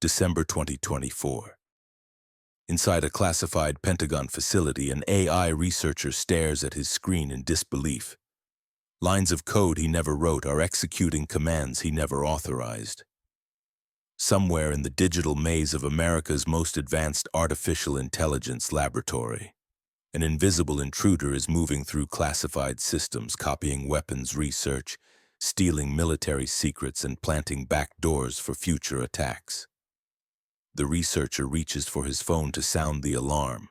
December 2024. Inside a classified Pentagon facility, an AI researcher stares at his screen in disbelief. Lines of code he never wrote are executing commands he never authorized. Somewhere in the digital maze of America's most advanced artificial intelligence laboratory, an invisible intruder is moving through classified systems, copying weapons research, stealing military secrets, and planting backdoors for future attacks. The researcher reaches for his phone to sound the alarm,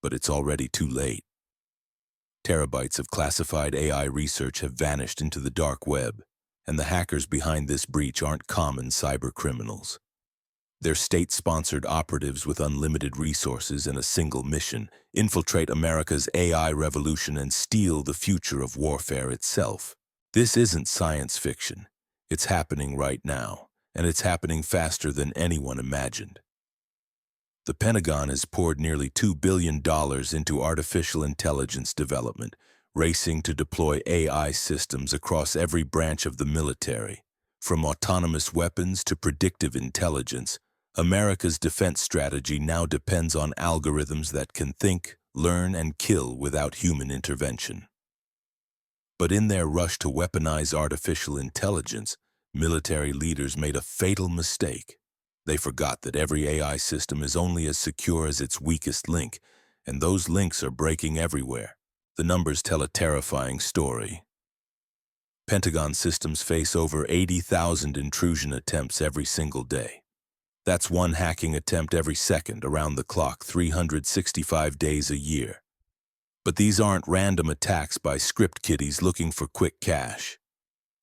but it's already too late. Terabytes of classified AI research have vanished into the dark web, and the hackers behind this breach aren't common cybercriminals. They're state-sponsored operatives with unlimited resources and a single mission: infiltrate America's AI revolution and steal the future of warfare itself. This isn't science fiction. It's happening right now, and it's happening faster than anyone imagined. The Pentagon has poured nearly $2 billion into artificial intelligence development, racing to deploy AI systems across every branch of the military. From autonomous weapons to predictive intelligence, America's defense strategy now depends on algorithms that can think, learn, and kill without human intervention. But in their rush to weaponize artificial intelligence, military leaders made a fatal mistake. They forgot that every AI system is only as secure as its weakest link, and those links are breaking everywhere. The numbers tell a terrifying story. Pentagon systems face over 80,000 intrusion attempts every single day. That's one hacking attempt every second, around the clock, 365 days a year. But these aren't random attacks by script kiddies looking for quick cash.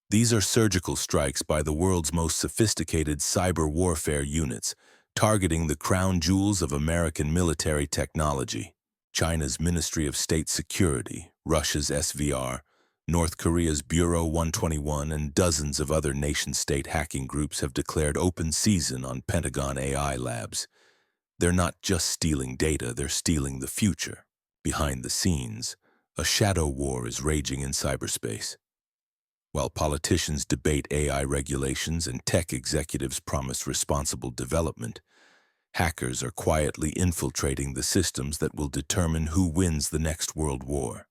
These are surgical strikes by the world's most sophisticated cyber warfare units, targeting the crown jewels of American military technology: China's Ministry of State Security, Russia's SVR, North Korea's Bureau 121, and dozens of other nation-state hacking groups have declared open season on Pentagon AI labs. They're not just stealing data, they're stealing the future. Behind the scenes, a shadow war is raging in cyberspace. While politicians debate AI regulations and tech executives promise responsible development, hackers are quietly infiltrating the systems that will determine who wins the next world war.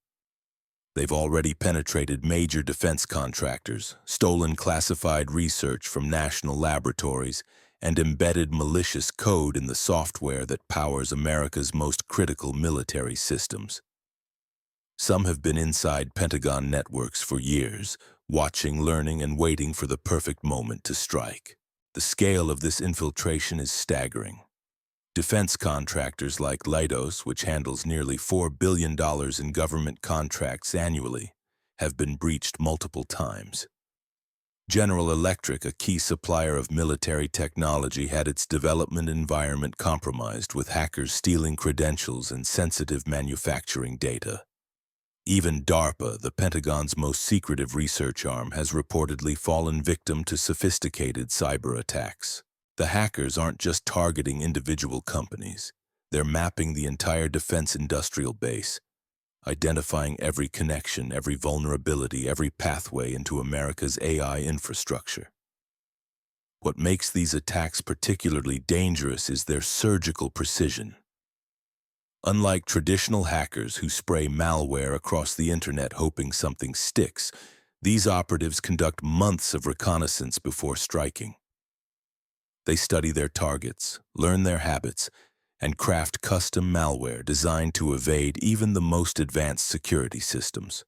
They've already penetrated major defense contractors, stolen classified research from national laboratories, and embedded malicious code in the software that powers America's most critical military systems. Some have been inside Pentagon networks for years, watching, learning, and waiting for the perfect moment to strike. The scale of this infiltration is staggering. Defense contractors like Leidos, which handles nearly $4 billion in government contracts annually, have been breached multiple times. General Electric, a key supplier of military technology, had its development environment compromised, with hackers stealing credentials and sensitive manufacturing data. Even DARPA, the Pentagon's most secretive research arm, has reportedly fallen victim to sophisticated cyber attacks. The hackers aren't just targeting individual companies. They're mapping the entire defense industrial base, identifying every connection, every vulnerability, every pathway into America's AI infrastructure. What makes these attacks particularly dangerous is their surgical precision. Unlike traditional hackers who spray malware across the internet hoping something sticks, these operatives conduct months of reconnaissance before striking. They study their targets, learn their habits, and craft custom malware designed to evade even the most advanced security systems.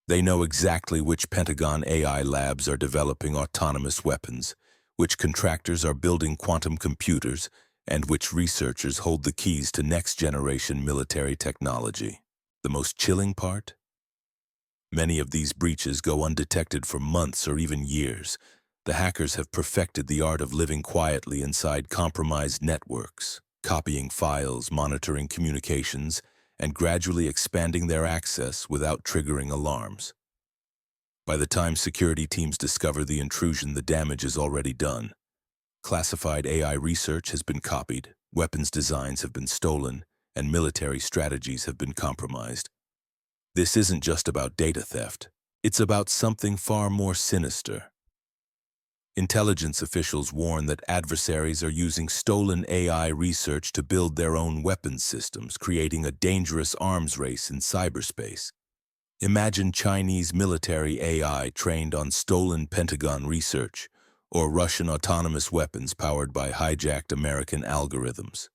They know exactly which Pentagon AI labs are developing autonomous weapons, which contractors are building quantum computers, and which researchers hold the keys to next-generation military technology. The most chilling part? Many of these breaches go undetected for months or even years. The hackers have perfected the art of living quietly inside compromised networks, copying files, monitoring communications, and gradually expanding their access without triggering alarms. By the time security teams discover the intrusion, the damage is already done. Classified AI research has been copied, weapons designs have been stolen, and military strategies have been compromised. This isn't just about data theft. It's about something far more sinister. Intelligence officials warn that adversaries are using stolen AI research to build their own weapons systems, creating a dangerous arms race in cyberspace. Imagine Chinese military AI trained on stolen Pentagon research, or Russian autonomous weapons powered by hijacked American algorithms.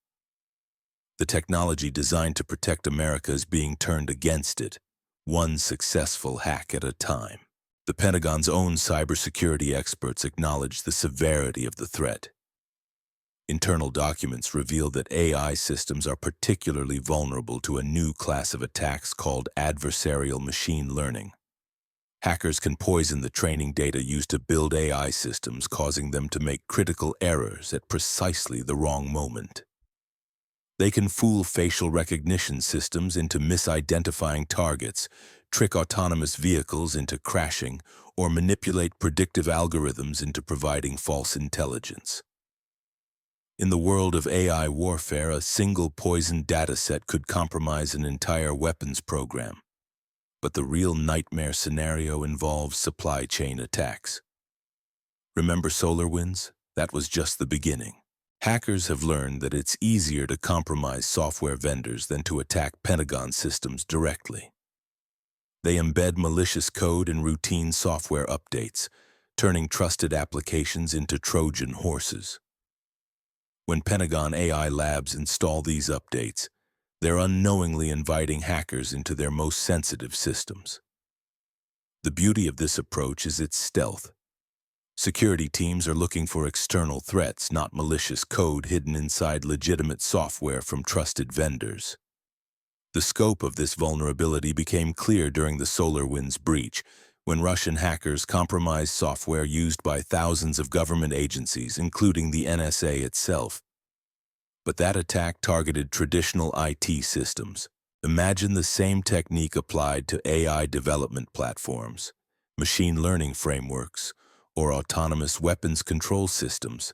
The technology designed to protect America is being turned against it, one successful hack at a time. The Pentagon's own cybersecurity experts acknowledge the severity of the threat. Internal documents reveal that AI systems are particularly vulnerable to a new class of attacks called adversarial machine learning. Hackers can poison the training data used to build AI systems, causing them to make critical errors at precisely the wrong moment. They can fool facial recognition systems into misidentifying targets, trick autonomous vehicles into crashing, or manipulate predictive algorithms into providing false intelligence. In the world of AI warfare, a single poisoned dataset could compromise an entire weapons program. But the real nightmare scenario involves supply chain attacks. Remember SolarWinds? That was just the beginning. Hackers have learned that it's easier to compromise software vendors than to attack Pentagon systems directly. They embed malicious code in routine software updates, turning trusted applications into Trojan horses. When Pentagon AI labs install these updates, they're unknowingly inviting hackers into their most sensitive systems. The beauty of this approach is its stealth. Security teams are looking for external threats, not malicious code hidden inside legitimate software from trusted vendors. The scope of this vulnerability became clear during the SolarWinds breach, when Russian hackers compromised software used by thousands of government agencies, including the NSA itself. But that attack targeted traditional IT systems. Imagine the same technique applied to AI development platforms, machine learning frameworks, or autonomous weapons control systems.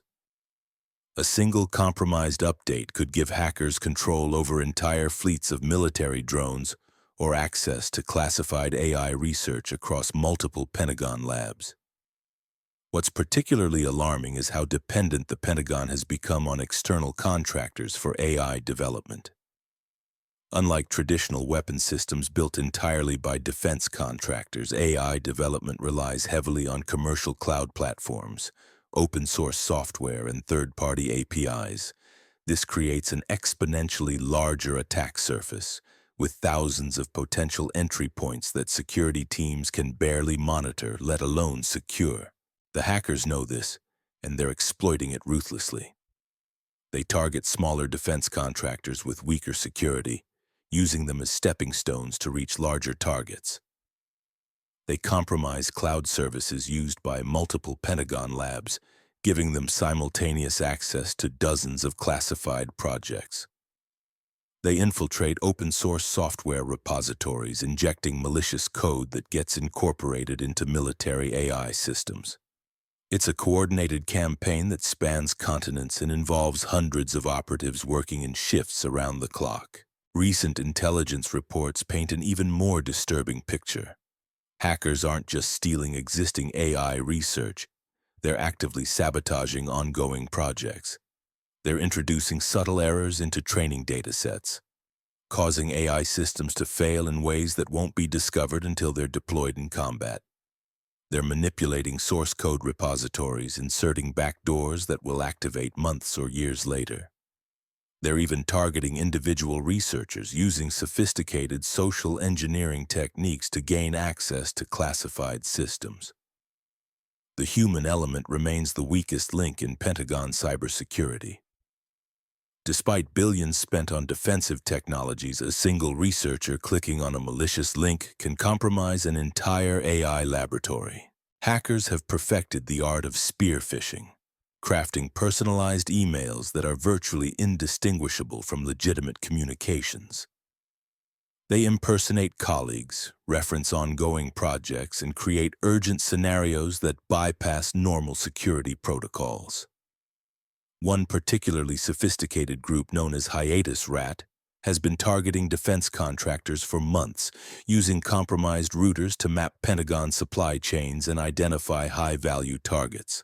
A single compromised update could give hackers control over entire fleets of military drones or access to classified AI research across multiple Pentagon labs. What's particularly alarming is how dependent the Pentagon has become on external contractors for AI development. Unlike traditional weapon systems built entirely by defense contractors, AI development relies heavily on commercial cloud platforms, open-source software, and third-party APIs. This creates an exponentially larger attack surface, with thousands of potential entry points that security teams can barely monitor, let alone secure. The hackers know this, and they're exploiting it ruthlessly. They target smaller defense contractors with weaker security, using them as stepping stones to reach larger targets. They compromise cloud services used by multiple Pentagon labs, giving them simultaneous access to dozens of classified projects. They infiltrate open-source software repositories, injecting malicious code that gets incorporated into military AI systems. It's a coordinated campaign that spans continents and involves hundreds of operatives working in shifts around the clock. Recent intelligence reports paint an even more disturbing picture. Hackers aren't just stealing existing AI research, they're actively sabotaging ongoing projects. They're introducing subtle errors into training datasets, causing AI systems to fail in ways that won't be discovered until they're deployed in combat. They're manipulating source code repositories, inserting backdoors that will activate months or years later. They're even targeting individual researchers, using sophisticated social engineering techniques to gain access to classified systems. The human element remains the weakest link in Pentagon cybersecurity. Despite billions spent on defensive technologies, a single researcher clicking on a malicious link can compromise an entire AI laboratory. Hackers have perfected the art of spear phishing, crafting personalized emails that are virtually indistinguishable from legitimate communications. They impersonate colleagues, reference ongoing projects, and create urgent scenarios that bypass normal security protocols. One particularly sophisticated group known as Hiatus Rat has been targeting defense contractors for months, using compromised routers to map Pentagon supply chains and identify high-value targets.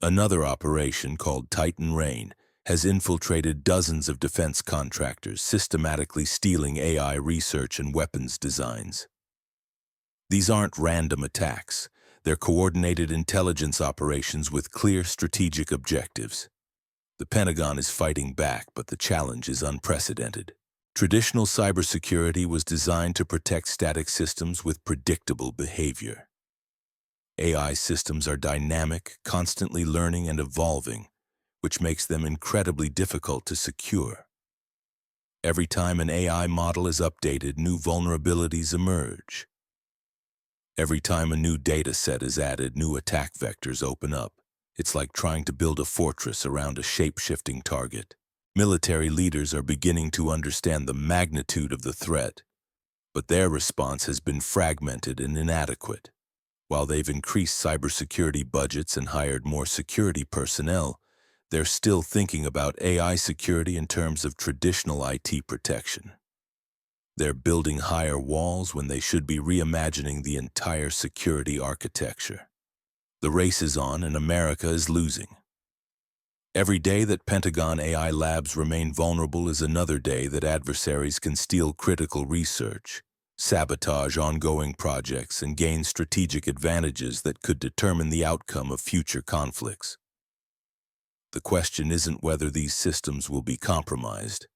Another operation called Titan Rain has infiltrated dozens of defense contractors, systematically stealing AI research and weapons designs. These aren't random attacks. They're coordinated intelligence operations with clear strategic objectives. The Pentagon is fighting back, but the challenge is unprecedented. Traditional cybersecurity was designed to protect static systems with predictable behavior. AI systems are dynamic, constantly learning and evolving, which makes them incredibly difficult to secure. Every time an AI model is updated, new vulnerabilities emerge. Every time a new data set is added, new attack vectors open up. It's like trying to build a fortress around a shape-shifting target. Military leaders are beginning to understand the magnitude of the threat, but their response has been fragmented and inadequate. While they've increased cybersecurity budgets and hired more security personnel, they're still thinking about AI security in terms of traditional IT protection. They're building higher walls when they should be reimagining the entire security architecture. The race is on and America is losing. Every day that Pentagon AI labs remain vulnerable is another day that adversaries can steal critical research, sabotage ongoing projects, and gain strategic advantages that could determine the outcome of future conflicts. The question isn't whether these systems will be compromised.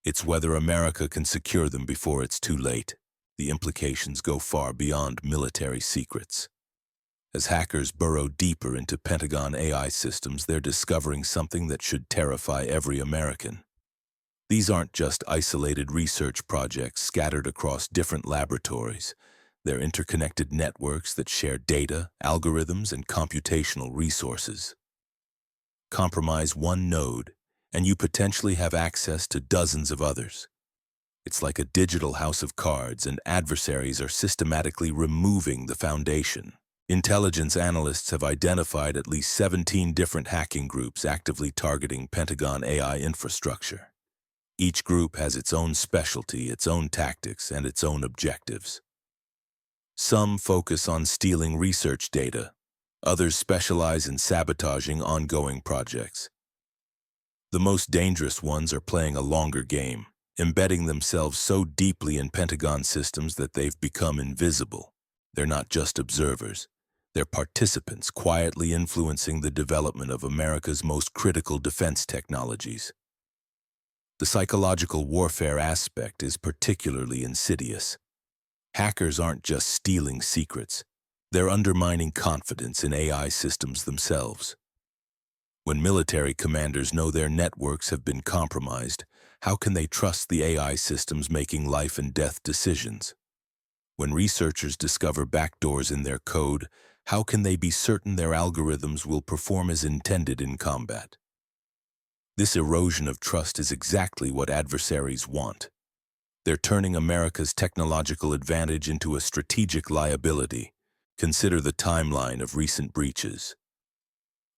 It's whether America can secure them before it's too late. The implications go far beyond military secrets. As hackers burrow deeper into Pentagon AI systems, they're discovering something that should terrify every American. These aren't just isolated research projects scattered across different laboratories. They're interconnected networks that share data, algorithms, and computational resources. Compromise one node, and you potentially have access to dozens of others. It's like a digital house of cards, and adversaries are systematically removing the foundation. Intelligence analysts have identified at least 17 different hacking groups actively targeting Pentagon AI infrastructure. Each group has its own specialty, its own tactics, and its own objectives. Some focus on stealing research data. Others specialize in sabotaging ongoing projects. The most dangerous ones are playing a longer game, embedding themselves so deeply in Pentagon systems that they've become invisible. They're not just observers. They're participants quietly influencing the development of America's most critical defense technologies. The psychological warfare aspect is particularly insidious. Hackers aren't just stealing secrets. They're undermining confidence in AI systems themselves. When military commanders know their networks have been compromised, how can they trust the AI systems making life and death decisions? When researchers discover backdoors in their code, how can they be certain their algorithms will perform as intended in combat? This erosion of trust is exactly what adversaries want. They're turning America's technological advantage into a strategic liability. Consider the timeline of recent breaches.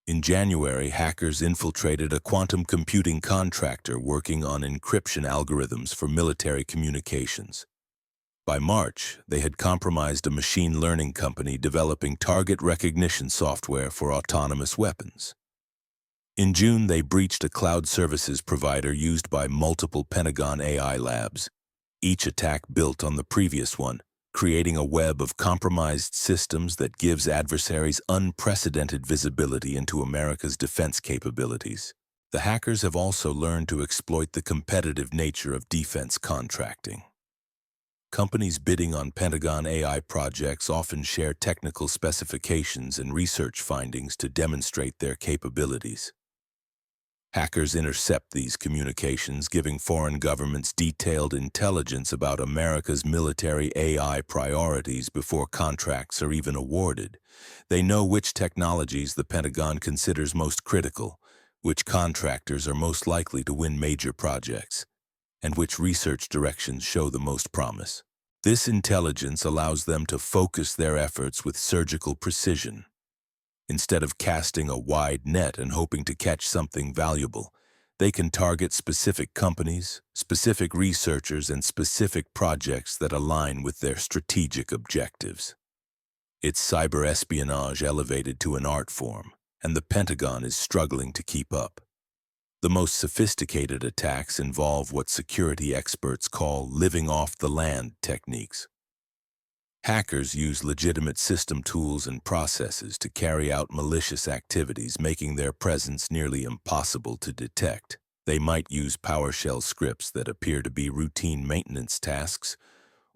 In January, hackers infiltrated a quantum computing contractor working on encryption algorithms for military communications. By March, they had compromised a machine learning company developing target recognition software for autonomous weapons. In June, they breached a cloud services provider used by multiple Pentagon AI labs. Each attack built on the previous one, creating a web of compromised systems that gives adversaries unprecedented visibility into America's defense capabilities. The hackers have also learned to exploit the competitive nature of defense contracting. Companies bidding on Pentagon AI projects often share technical specifications and research findings to demonstrate their capabilities. Hackers intercept these communications, giving foreign governments detailed intelligence about America's military AI priorities before contracts are even awarded. They know which technologies the Pentagon considers most critical, which contractors are most likely to win major projects, and which research directions show the most promise. This intelligence allows them to focus their efforts with surgical precision. Instead of casting a wide net and hoping to catch something valuable, they can target specific companies, specific researchers, and specific projects that align with their strategic objectives. It's cyber espionage elevated to an art form. and the Pentagon is struggling to keep up. The most sophisticated attacks involve what security experts call living off the land techniques. Hackers use legitimate system tools and processes to carry out malicious activities, making their presence nearly impossible to detect. They might use PowerShell scripts that appear to be routine maintenance tasks,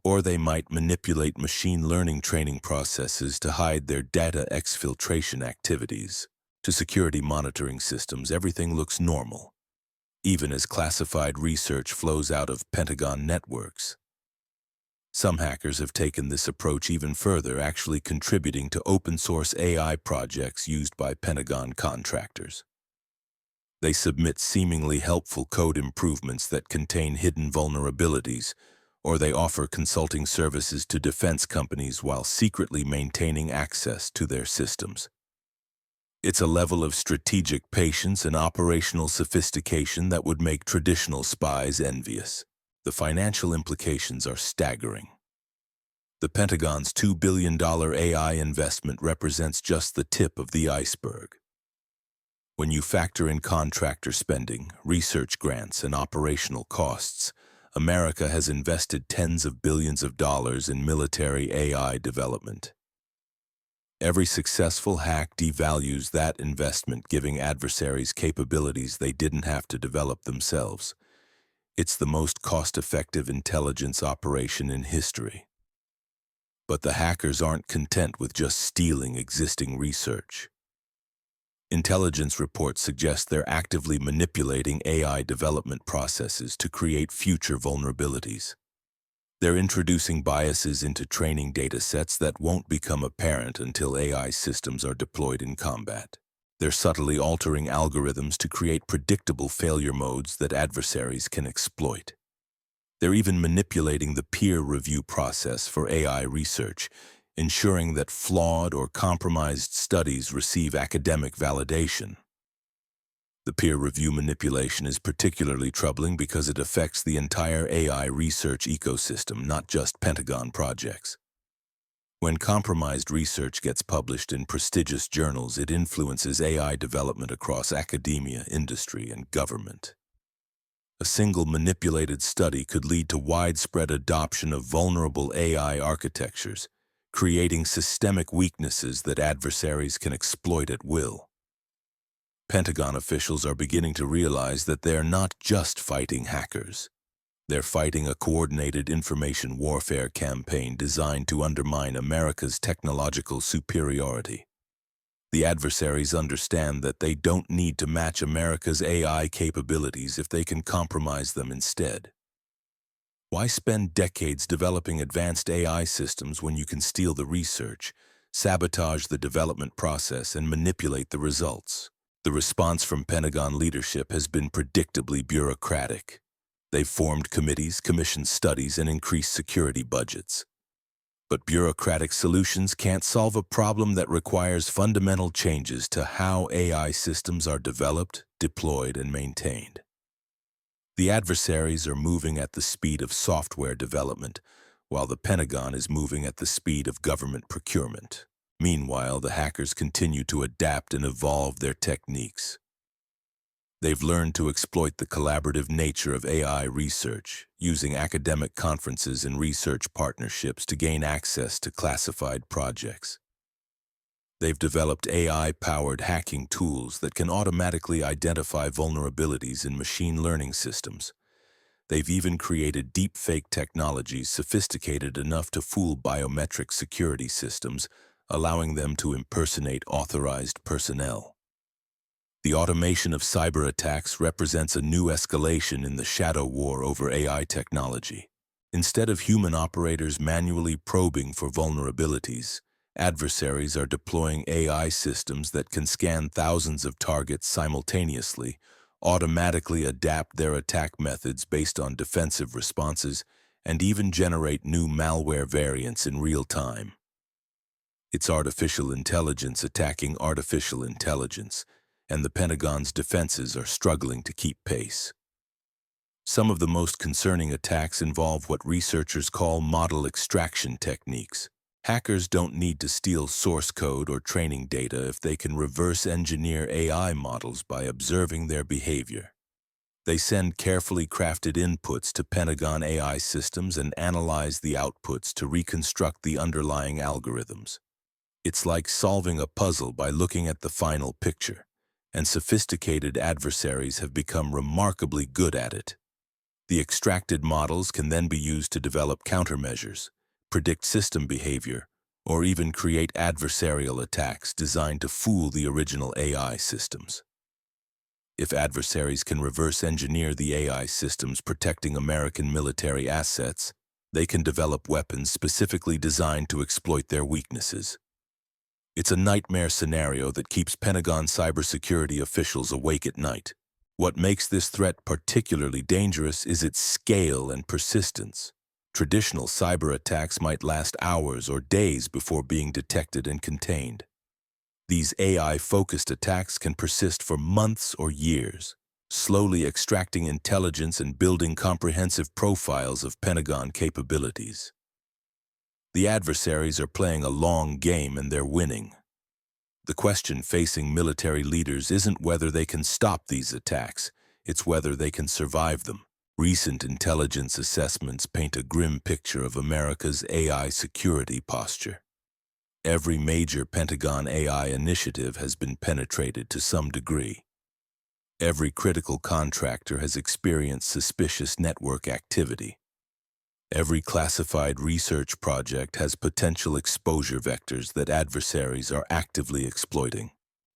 or they might manipulate machine learning training processes to hide their data exfiltration activities. To security monitoring systems, everything looks normal, even as classified research flows out of Pentagon networks. Some hackers have taken this approach even further, actually contributing to open-source AI projects used by Pentagon contractors. They submit seemingly helpful code improvements that contain hidden vulnerabilities, or they offer consulting services to defense companies while secretly maintaining access to their systems. It's a level of strategic patience and operational sophistication that would make traditional spies envious. The financial implications are staggering. The Pentagon's $2 billion AI investment represents just the tip of the iceberg. When you factor in contractor spending, research grants, and operational costs, America has invested tens of billions of dollars in military AI development. Every successful hack devalues that investment, giving adversaries capabilities they didn't have to develop themselves. It's the most cost-effective intelligence operation in history. But the hackers aren't content with just stealing existing research. Intelligence reports suggest they're actively manipulating AI development processes to create future vulnerabilities. They're introducing biases into training data sets that won't become apparent until AI systems are deployed in combat. They're subtly altering algorithms to create predictable failure modes that adversaries can exploit. They're even manipulating the peer review process for AI research, ensuring that flawed or compromised studies receive academic validation. The peer review manipulation is particularly troubling because it affects the entire AI research ecosystem, not just Pentagon projects. When compromised research gets published in prestigious journals, it influences AI development across academia, industry, and government. A single manipulated study could lead to widespread adoption of vulnerable AI architectures, creating systemic weaknesses that adversaries can exploit at will. Pentagon officials are beginning to realize that they're not just fighting hackers. They're fighting a coordinated information warfare campaign designed to undermine America's technological superiority. The adversaries understand that they don't need to match America's AI capabilities if they can compromise them instead. Why spend decades developing advanced AI systems when you can steal the research, sabotage the development process, and manipulate the results? The response from Pentagon leadership has been predictably bureaucratic. They've formed committees, commissioned studies, and increased security budgets. But bureaucratic solutions can't solve a problem that requires fundamental changes to how AI systems are developed, deployed, and maintained. The adversaries are moving at the speed of software development, while the Pentagon is moving at the speed of government procurement. Meanwhile, the hackers continue to adapt and evolve their techniques. They've learned to exploit the collaborative nature of AI research, using academic conferences and research partnerships to gain access to classified projects. They've developed AI-powered hacking tools that can automatically identify vulnerabilities in machine learning systems. They've even created deepfake technologies sophisticated enough to fool biometric security systems, allowing them to impersonate authorized personnel. The automation of cyber attacks represents a new escalation in the shadow war over AI technology. Instead of human operators manually probing for vulnerabilities, adversaries are deploying AI systems that can scan thousands of targets simultaneously, automatically adapt their attack methods based on defensive responses, and even generate new malware variants in real time. It's artificial intelligence attacking artificial intelligence, and the Pentagon's defenses are struggling to keep pace. Some of the most concerning attacks involve what researchers call model extraction techniques. Hackers don't need to steal source code or training data if they can reverse engineer AI models by observing their behavior. They send carefully crafted inputs to Pentagon AI systems and analyze the outputs to reconstruct the underlying algorithms. It's like solving a puzzle by looking at the final picture, and sophisticated adversaries have become remarkably good at it. The extracted models can then be used to develop countermeasures, predict system behavior, or even create adversarial attacks designed to fool the original AI systems. If adversaries can reverse engineer the AI systems protecting American military assets, they can develop weapons specifically designed to exploit their weaknesses. It's a nightmare scenario that keeps Pentagon cybersecurity officials awake at night. What makes this threat particularly dangerous is its scale and persistence. Traditional cyber attacks might last hours or days before being detected and contained. These AI-focused attacks can persist for months or years, slowly extracting intelligence and building comprehensive profiles of Pentagon capabilities. The adversaries are playing a long game and they're winning. The question facing military leaders isn't whether they can stop these attacks, it's whether they can survive them. Recent intelligence assessments paint a grim picture of America's AI security posture. Every major Pentagon AI initiative has been penetrated to some degree. Every critical contractor has experienced suspicious network activity. Every classified research project has potential exposure vectors that adversaries are actively exploiting.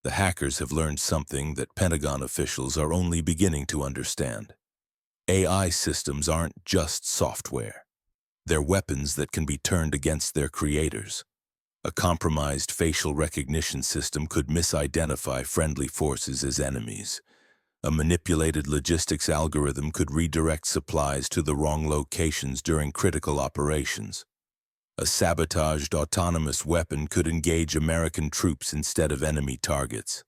The hackers have learned something that Pentagon officials are only beginning to understand. AI systems aren't just software. They're weapons that can be turned against their creators. A compromised facial recognition system could misidentify friendly forces as enemies. A manipulated logistics algorithm could redirect supplies to the wrong locations during critical operations. A sabotaged autonomous weapon could engage American troops instead of enemy targets.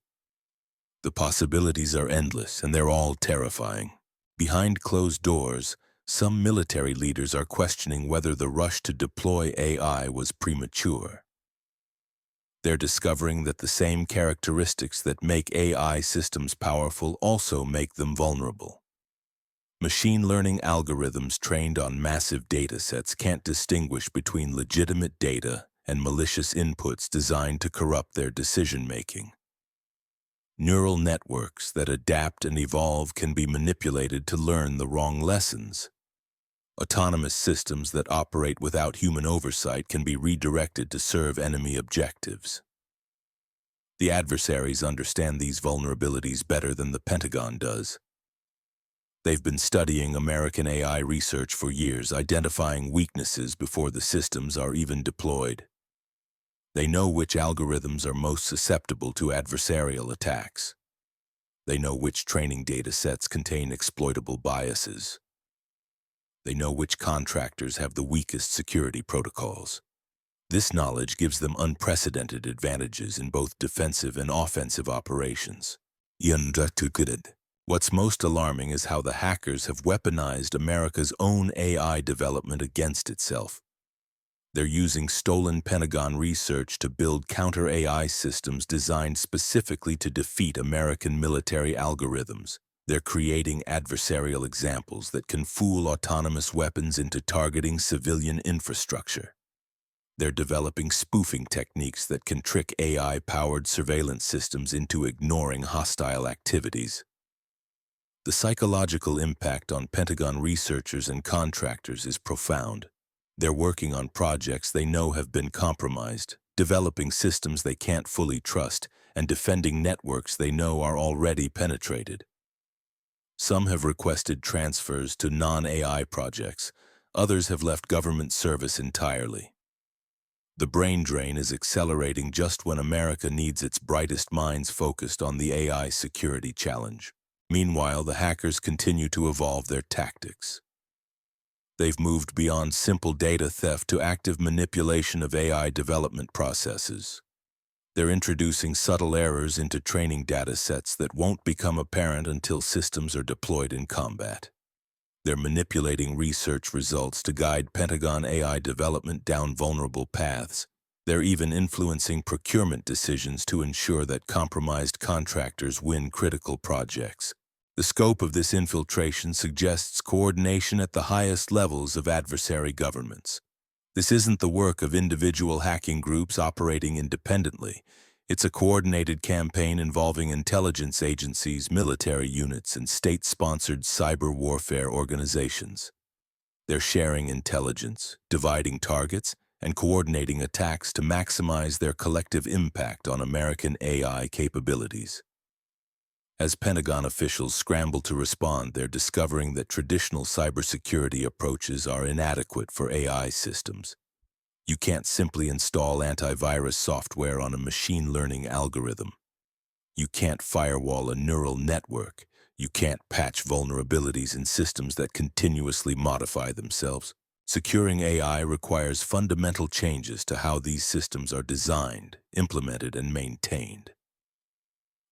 The possibilities are endless, and they're all terrifying. Behind closed doors, some military leaders are questioning whether the rush to deploy AI was premature. They're discovering that the same characteristics that make AI systems powerful also make them vulnerable. Machine learning algorithms trained on massive data sets can't distinguish between legitimate data and malicious inputs designed to corrupt their decision-making. Neural networks that adapt and evolve can be manipulated to learn the wrong lessons. Autonomous systems that operate without human oversight can be redirected to serve enemy objectives. The adversaries understand these vulnerabilities better than the Pentagon does. They've been studying American AI research for years, identifying weaknesses before the systems are even deployed. They know which algorithms are most susceptible to adversarial attacks. They know which training data sets contain exploitable biases. They know which contractors have the weakest security protocols. This knowledge gives them unprecedented advantages in both defensive and offensive operations. What's most alarming is how the hackers have weaponized America's own AI development against itself. They're using stolen Pentagon research to build counter-AI systems designed specifically to defeat American military algorithms. They're creating adversarial examples that can fool autonomous weapons into targeting civilian infrastructure. They're developing spoofing techniques that can trick AI-powered surveillance systems into ignoring hostile activities. The psychological impact on Pentagon researchers and contractors is profound. They're working on projects they know have been compromised, developing systems they can't fully trust, and defending networks they know are already penetrated. Some have requested transfers to non-AI projects. Others have left government service entirely. The brain drain is accelerating just when America needs its brightest minds focused on the AI security challenge. Meanwhile, the hackers continue to evolve their tactics. They've moved beyond simple data theft to active manipulation of AI development processes. They're introducing subtle errors into training data sets that won't become apparent until systems are deployed in combat. They're manipulating research results to guide Pentagon AI development down vulnerable paths. They're even influencing procurement decisions to ensure that compromised contractors win critical projects. The scope of this infiltration suggests coordination at the highest levels of adversary governments. This isn't the work of individual hacking groups operating independently. It's a coordinated campaign involving intelligence agencies, military units, and state-sponsored cyber warfare organizations. They're sharing intelligence, dividing targets, and coordinating attacks to maximize their collective impact on American AI capabilities. As Pentagon officials scramble to respond, they're discovering that traditional cybersecurity approaches are inadequate for AI systems. You can't simply install antivirus software on a machine learning algorithm. You can't firewall a neural network. You can't patch vulnerabilities in systems that continuously modify themselves. Securing AI requires fundamental changes to how these systems are designed, implemented, and maintained.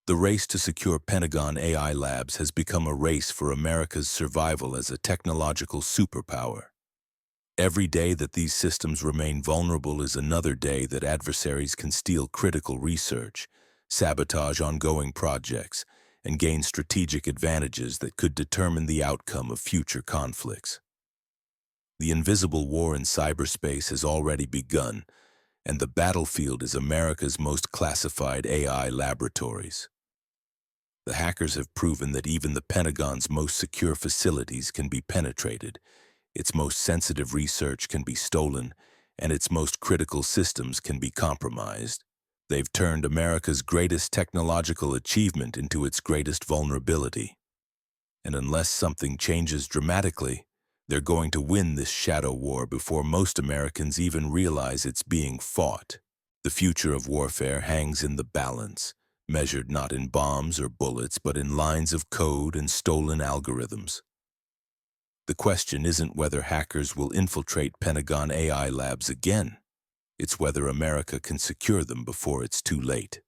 The race to secure Pentagon AI labs has become a race for America's survival as a technological superpower. Every day that these systems remain vulnerable is another day that adversaries can steal critical research, sabotage ongoing projects, and gain strategic advantages that could determine the outcome of future conflicts. The invisible war in cyberspace has already begun, and the battlefield is America's most classified AI laboratories. The hackers have proven that even the Pentagon's most secure facilities can be penetrated, its most sensitive research can be stolen, and its most critical systems can be compromised. They've turned America's greatest technological achievement into its greatest vulnerability. And unless something changes dramatically, they're going to win this shadow war before most Americans even realize it's being fought. The future of warfare hangs in the balance, measured not in bombs or bullets, but in lines of code and stolen algorithms. The question isn't whether hackers will infiltrate Pentagon AI labs again. It's whether America can secure them before it's too late.